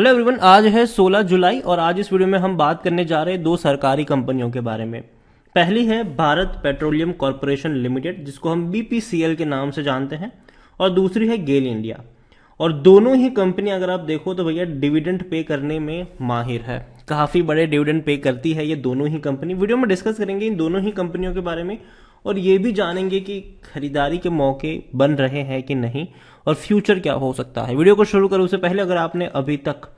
Hello everyone, आज है 16 जुलाई और आज इस वीडियो में हम बात करने जा रहे हैं दो सरकारी कंपनियों के बारे में। पहली है भारत पेट्रोलियम कॉरपोरेशन लिमिटेड, जिसको हम बीपीसीएल के नाम से जानते हैं, और दूसरी है गेल इंडिया। और दोनों ही कंपनी अगर आप देखो तो भैया डिविडेंड पे करने में माहिर है, काफी बड़े डिविडेंड पे करती है ये दोनों ही कंपनी। वीडियो में डिस्कस करेंगे इन दोनों ही कंपनियों के बारे में और ये भी जानेंगे कि खरीदारी के मौके बन रहे हैं कि नहीं और फ्यूचर क्या हो सकता है। वीडियो को शुरू करूं उससे पहले अगर आपने अभी तक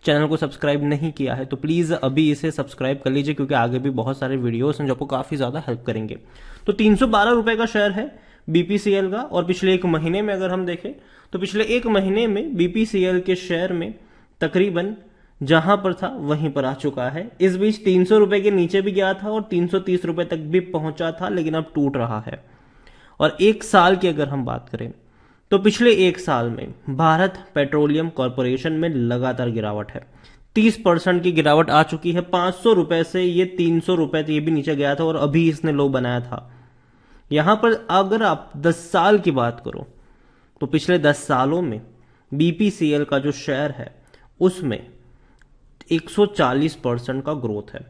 चैनल को सब्सक्राइब नहीं किया है तो प्लीज अभी इसे सब्सक्राइब कर लीजिए, क्योंकि आगे भी बहुत सारे वीडियोस हैं जो आपको काफी ज्यादा हेल्प करेंगे। तो 312 रुपए का शेयर है बीपीसीएल का, और पिछले एक महीने में अगर हम देखें तो पिछले एक महीने में बीपीसीएल के शेयर में तकरीबन जहां पर था वहीं पर आ चुका है। इस बीच 300 रुपए के नीचे भी गया था और 330 रुपए तक भी पहुंचा था, लेकिन अब टूट रहा है। और एक साल की अगर हम बात करें तो पिछले एक साल में भारत पेट्रोलियम कॉरपोरेशन में लगातार गिरावट है। 30% की गिरावट आ चुकी है। 500 रुपए से ये 300 रुपए ये भी नीचे गया था और अभी इसने लो बनाया था। यहां पर अगर आप 10 साल की बात करो तो पिछले 10 सालों में बीपीसीएल का जो शेयर है उसमें 140% का ग्रोथ है।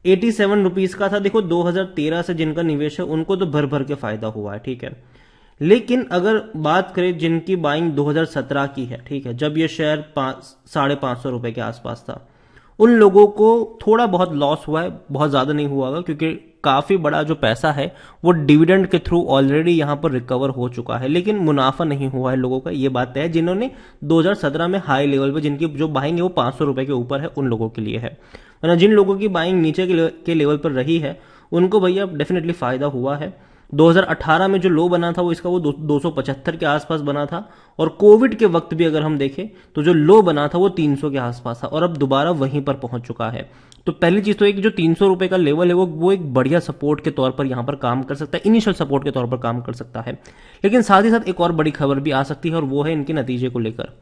87 रुपीज का था। देखो 2013 से जिनका निवेश है उनको तो भर भर के फायदा हुआ है, ठीक है। लेकिन अगर बात करें जिनकी बाइंग 2017 की है, ठीक है, जब ये शेयर 550 रुपए के आसपास था, उन लोगों को थोड़ा बहुत लॉस हुआ है, बहुत ज्यादा नहीं हुआ होगा, क्योंकि काफी बड़ा जो पैसा है वो डिविडेंड के थ्रू ऑलरेडी यहां पर रिकवर हो चुका है, लेकिन मुनाफा नहीं हुआ है लोगों का। ये बात तय है। जिन्होंने 2017 में हाई लेवल पे जिनकी जो बाइंग है वो 500 रुपए के ऊपर है, उन लोगों के लिए है। वरना जिन लोगों की बाइंग नीचे के लेवल पर रही है उनको भैया डेफिनेटली फायदा हुआ है। 2018 में जो लो बना था वो इसका वो 275 के आसपास बना था, और कोविड के वक्त भी अगर हम देखें तो जो लो बना था वो 300 के आसपास था, और अब दोबारा वहीं पर पहुंच चुका है। तो पहली चीज तो एक जो 300 रुपए का लेवल है वो एक बढ़िया सपोर्ट के तौर पर यहां पर काम कर सकता है, इनिशियल सपोर्ट के तौर पर काम कर सकता है। लेकिन साथ ही साथ एक और बड़ी खबर भी आ सकती है और वो है इनके नतीजे को लेकर।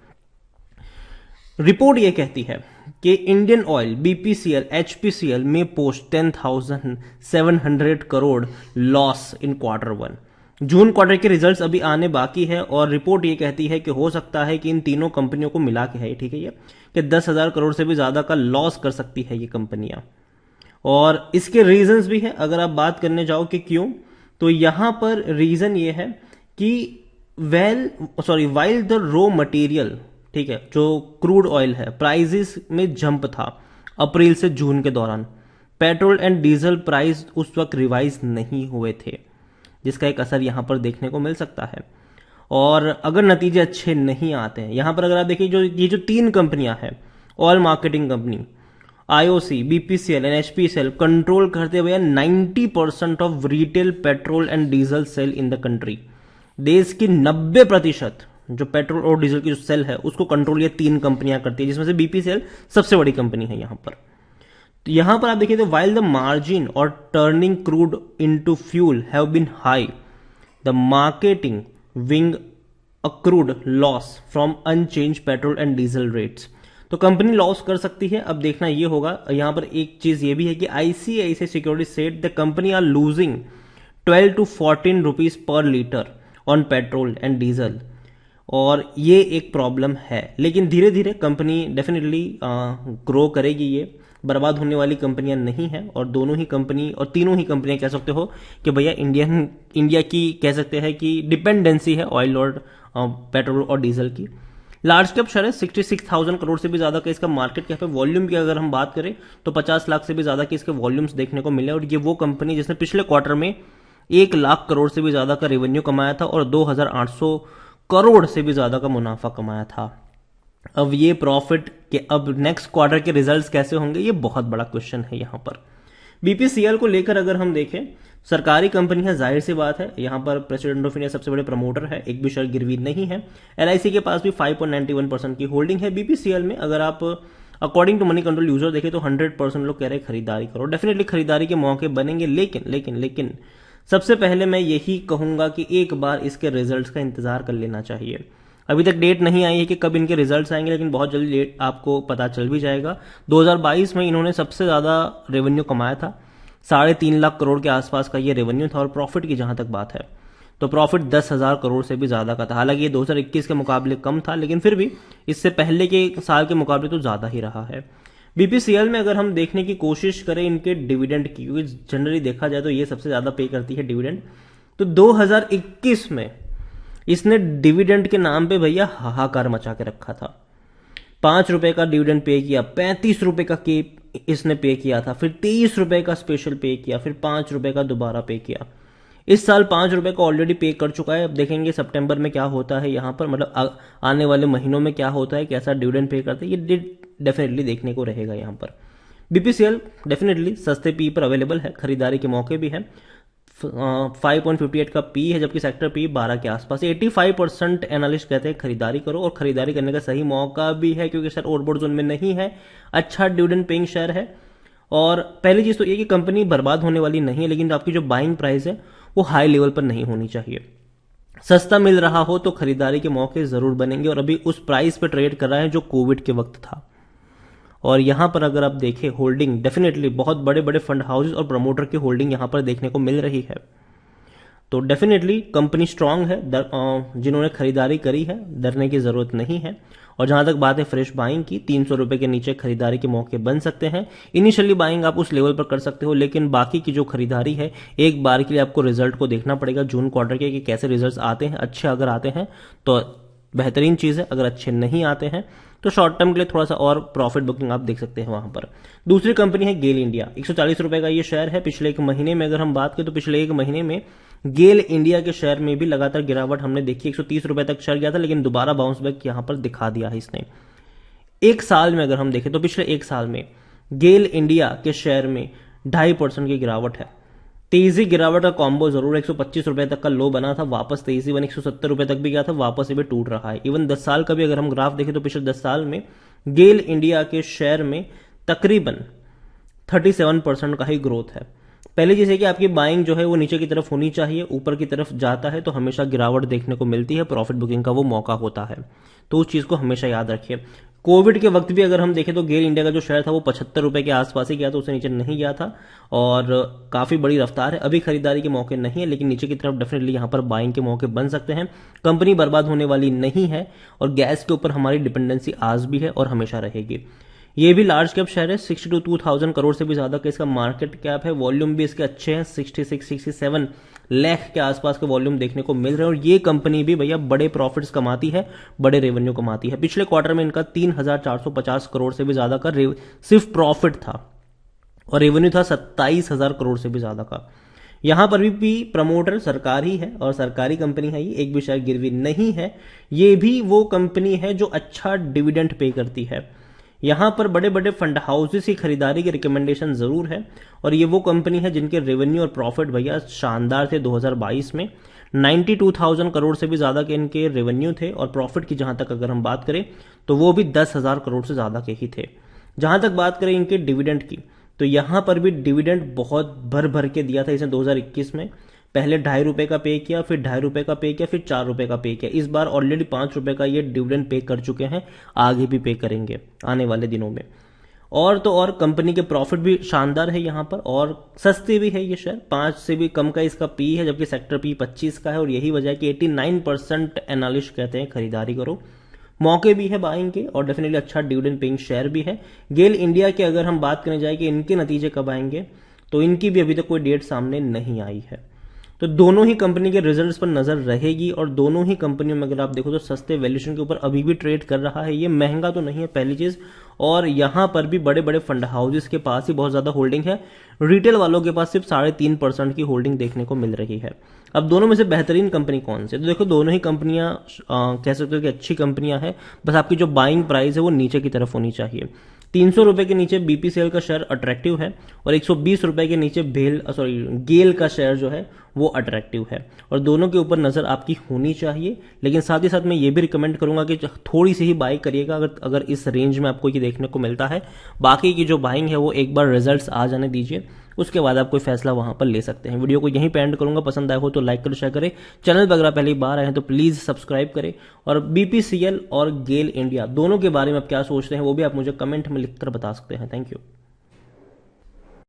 रिपोर्ट ये कहती है कि इंडियन ऑयल बीपीसीएल एचपीसीएल में post 10,700 crore loss in Q1। June quarter के रिजल्ट्स अभी आने बाकी है और रिपोर्ट ये कहती है कि हो सकता है कि इन तीनों कंपनियों को मिला के है, ठीक है, ये कि 10,000 करोड़ से भी ज्यादा का लॉस कर सकती है ये कंपनियां। और इसके रीजंस भी है। अगर आप बात करने जाओ कि क्यों, तो यहां पर रीजन ये है कि वाइल द रॉ मटेरियल, ठीक है, जो क्रूड ऑयल है, प्राइजेस में जंप था अप्रैल से जून के दौरान। पेट्रोल एंड डीजल प्राइस उस वक्त रिवाइज नहीं हुए थे, जिसका एक असर यहां पर देखने को मिल सकता है। और अगर नतीजे अच्छे नहीं आते हैं, यहां पर अगर आप देखिए ये जो तीन कंपनियां हैं, oil marketing company, IOC, BPCL and HPCL, control करते हुए 90% of retail petrol and diesel sale in the country. देश की 90% जो पेट्रोल और डीजल की जो सेल है उसको कंट्रोल ये तीन कंपनियां करती है, जिसमें से बीपीसीएल सबसे बड़ी कंपनी है यहां पर। तो यहां पर आप देखिए तो वाइल द मार्जिन और turning crude into fuel have been high, the marketing wing accrued loss from unchanged petrol and diesel rates. तो कंपनी लॉस कर सकती है। अब देखना ये होगा। यहां पर एक चीज ये भी है कि ICICI security said the company are losing 12 to 14 rupees per litre on petrol and diesel, और ये एक प्रॉब्लम है। लेकिन धीरे धीरे कंपनी डेफिनेटली ग्रो करेगी। ये बर्बाद होने वाली कंपनियां नहीं है, और दोनों ही कंपनी और तीनों ही कंपनियां कह सकते हो कि भैया इंडिया की कह सकते हैं कि डिपेंडेंसी है ऑयल और पेट्रोल और डीजल की। लार्ज कैप शेयर है, 66,000 करोड़ से भी ज्यादा का इसका मार्केट कैप है। वॉल्यूम की अगर हम बात करें तो 50 लाख से भी ज्यादा के इसके वॉल्यूम्स देखने को मिले, और ये वो कंपनी जिसने पिछले क्वार्टर में 1 लाख करोड़ से भी ज्यादा का रेवेन्यू कमाया था और 2,800 करोड़ से भी ज्यादा का मुनाफा कमाया था। अब ये प्रॉफिट के अब नेक्स्ट क्वार्टर के रिजल्ट्स कैसे होंगे, ये बहुत बड़ा क्वेश्चन है यहां पर। बीपीसीएल को लेकर अगर हम देखें, सरकारी कंपनी है, जाहिर सी बात है, यहां पर प्रेसिडेंट ऑफ इंडिया सबसे बड़े प्रमोटर है, एक भी शेयर गिरवी नहीं है। एलआईसी के पास भी 5.91% की होल्डिंग है। बीपीसीएल में अगर आप according to Moneycontrol user देखें तो 100% लोग कह रहे हैं खरीदारी करो। डेफिनेटली खरीदारी के मौके बनेंगे, लेकिन सबसे पहले मैं यही कहूंगा कि एक बार इसके रिजल्ट्स का इंतजार कर लेना चाहिए। अभी तक डेट नहीं आई है कि कब इनके रिजल्ट्स आएंगे, लेकिन बहुत जल्दी डेट आपको पता चल भी जाएगा। 2022 में इन्होंने सबसे ज्यादा रेवेन्यू कमाया था, 3.5 लाख करोड़ के आसपास का ये रेवेन्यू था। और प्रॉफिट की जहां तक बात है तो प्रॉफिट 10,000 करोड़ से भी ज्यादा का था। हालांकि ये 2021 के मुकाबले कम था, लेकिन फिर भी इससे पहले के साल के मुकाबले तो ज्यादा ही रहा है। बीपीसीएल में अगर हम देखने की कोशिश करें इनके डिविडेंड की, क्योंकि जनरली देखा जाए तो ये सबसे ज्यादा पे करती है डिविडेंड, तो 2021 में इसने डिविडेंड के नाम पे भैया हाहाकार मचा के रखा था। 5 रुपए का डिविडेंड पे किया, 35 रुपए का केप इसने पे किया था, फिर 23 रुपए का स्पेशल पे किया, फिर 5 रुपए का दोबारा पे किया। इस साल 5 रुपए का ऑलरेडी पे कर चुका है। अब देखेंगे सितंबर में क्या होता है, यहां पर मतलब आने वाले महीनों में क्या होता है, कैसा डिविडेंड पे करता है, ये डेफिनेटली देखने को रहेगा। यहां पर बीपीसीएल डेफिनेटली सस्ते पी पर अवेलेबल है, खरीदारी के मौके भी है। 5.58 का पी है, जबकि सेक्टर पी 12 के आसपास। 85% एनालिस्ट कहते हैं खरीदारी करो, और खरीदारी करने का सही मौका भी है, क्योंकि शेयर ओवरबॉट जोन में नहीं है, अच्छा डिविडेंड पेइंग शेयर है। और पहली चीज तो ये कि कंपनी बर्बाद होने वाली नहीं है, लेकिन आपकी जो बाइंग प्राइस है वो हाई लेवल पर नहीं होनी चाहिए। सस्ता मिल रहा हो तो खरीदारी के मौके जरूर बनेंगे, और अभी उस प्राइस पे ट्रेड कर रहा है जो कोविड के वक्त था। और यहां पर अगर आप देखें होल्डिंग, डेफिनेटली बहुत बड़े बड़े फंड हाउसेस और प्रमोटर की होल्डिंग यहां पर देखने को मिल रही है। तो डेफिनेटली कंपनी स्ट्रांग है, जिन्होंने खरीदारी करी है डरने की जरूरत नहीं है। और जहां तक बात है फ्रेश बाइंग की, 300 रुपए के नीचे खरीदारी के मौके बन सकते हैं। इनिशियली बाइंग आप उस लेवल पर कर सकते हो, लेकिन बाकी की जो खरीदारी है एक बार के लिए आपको रिजल्ट को देखना पड़ेगा जून क्वार्टर के, कि कैसे रिजल्ट आते हैं। अच्छे अगर आते हैं तो बेहतरीन चीज है, अगर अच्छे नहीं आते हैं तो शॉर्ट टर्म के लिए थोड़ा सा और प्रॉफिट बुकिंग आप देख सकते हैं वहां पर। दूसरी कंपनी है गेल इंडिया। 140 रुपए का ये शेयर है। पिछले एक महीने में अगर हम बात करें तो पिछले एक महीने में गेल इंडिया के शेयर में भी लगातार गिरावट हमने देखी। 130 रुपए तक शेयर गया था, लेकिन दोबारा बाउंस बैक यहां पर दिखा दिया है इसने। एक साल में अगर हम देखें तो पिछले एक साल में गेल इंडिया के शेयर में 2.5% की गिरावट है। तेजी गिरावट का कॉम्बो जरूर, 125 रुपए तक का लो बना था, वापस तेजी 170 रुपए तक भी गया था, वापस ये भी टूट रहा है। इवन 10 साल का भी अगर हम ग्राफ देखें तो पिछले 10 साल में गेल इंडिया के शेयर में तकरीबन 37% का ही ग्रोथ है। पहली चीज है कि आपकी बाइंग जो है वो नीचे की तरफ होनी चाहिए, ऊपर की तरफ जाता है तो हमेशा गिरावट देखने को मिलती है, प्रॉफिट बुकिंग का वो मौका होता है। तो उस चीज को हमेशा याद रखिए। कोविड के वक्त भी अगर हम देखें तो गेल इंडिया का जो शेयर था वो 75 रुपए के आसपास ही गया था, उससे नीचे नहीं गया था, और काफी बड़ी रफ्तार है। अभी खरीदारी के मौके नहीं है, लेकिन नीचे की तरफ डेफिनेटली यहां पर बाइंग के मौके बन सकते हैं। कंपनी बर्बाद होने वाली नहीं है, और गैस के ऊपर हमारी डिपेंडेंसी आज भी है और हमेशा रहेगी। ये भी लार्ज कैप शेयर है, 62,000 करोड़ से भी ज्यादा का इसका मार्केट कैप है। वॉल्यूम भी इसके अच्छे हैं, 66-67 लाख के आसपास के वॉल्यूम देखने को मिल रहे हैं। और ये कंपनी भी भैया बड़े प्रॉफिट्स कमाती है, बड़े रेवेन्यू कमाती है। पिछले क्वार्टर में इनका 3,450 करोड़ से भी ज्यादा का सिर्फ प्रॉफिट था, और रेवेन्यू था 27,000 करोड़ से भी ज्यादा का। यहां पर भी प्रमोटर सरकारी है, और सरकारी कंपनी है, ये एक भी शेयर गिरवी नहीं है। ये भी वो कंपनी है जो अच्छा डिविडेंड पे करती है। यहां पर बड़े बड़े फंड हाउसेस की खरीदारी की रिकमेंडेशन जरूर है, और ये वो कंपनी है जिनके रेवेन्यू और प्रॉफिट भैया शानदार थे। 2022 में 92,000 करोड़ से भी ज्यादा के इनके रेवेन्यू थे, और प्रॉफिट की जहां तक अगर हम बात करें तो वो भी 10,000 करोड़ से ज्यादा के ही थे। जहां तक बात करें इनके डिविडेंड की, तो यहां पर भी डिविडेंड बहुत भर भर के दिया था इसने 2021 में। पहले 2.5 रुपए का पे किया, फिर 2.5 रुपए का पे किया, फिर 4 रुपए का पे किया। इस बार ऑलरेडी 5 रुपए का ये डिविडेंड पे कर चुके हैं, आगे भी पे करेंगे आने वाले दिनों में। और तो और कंपनी के प्रॉफिट भी शानदार है यहां पर, और सस्ते भी है ये शेयर। 5 से भी कम का इसका पी है, जबकि सेक्टर पी 25 का है, और यही वजह है कि 89% एनालिस्ट कहते हैं खरीदारी करो। मौके भी है बाइंग के, और डेफिनेटली अच्छा डिविडेंड पेइंग शेयर भी है। गेल इंडिया की अगर हम बात करने जाए कि इनके नतीजे कब आएंगे, तो इनकी भी अभी तक कोई डेट सामने नहीं आई है। तो दोनों ही कंपनी के रिजल्ट्स पर नजर रहेगी, और दोनों ही कंपनियों में अगर आप देखो तो सस्ते वैल्यूएशन के ऊपर अभी भी ट्रेड कर रहा है। ये महंगा तो नहीं है पहली चीज, और यहां पर भी बड़े बड़े फंड हाउसेस के पास ही बहुत ज्यादा होल्डिंग है। रिटेल वालों के पास सिर्फ 3.5% की होल्डिंग देखने को मिल रही है। अब दोनों में से बेहतरीन कंपनी कौन सी? तो देखो दोनों ही कंपनियां कह सकते हो कि अच्छी कंपनियां हैं, बस आपकी जो बाइंग प्राइस है वो नीचे की तरफ होनी चाहिए। 300 रुपए के नीचे बीपीसीएल का शेयर अट्रैक्टिव है, और 120 रुपए के नीचे गेल का शेयर जो है वो अट्रैक्टिव है, और दोनों के ऊपर नजर आपकी होनी चाहिए। लेकिन साथ ही साथ मैं ये भी रिकमेंड करूंगा कि थोड़ी सी ही बाई करिएगा अगर इस रेंज में आपको ये देखने को मिलता है। बाकी की जो बाइंग है वो एक बार रिजल्ट्स आ जाने दीजिए, उसके बाद आप कोई फैसला वहां पर ले सकते हैं। वीडियो को यहीं पे एंड करूंगा, पसंद आया हो तो लाइक करें, शेयर करें। चैनल पर अगर आप पहली बार आए हैं तो प्लीज सब्सक्राइब करें, और बीपीसीएल और गेल इंडिया दोनों के बारे में आप क्या सोच रहे हैं वो भी आप मुझे कमेंट में लिखकर बता सकते हैं। Thank you.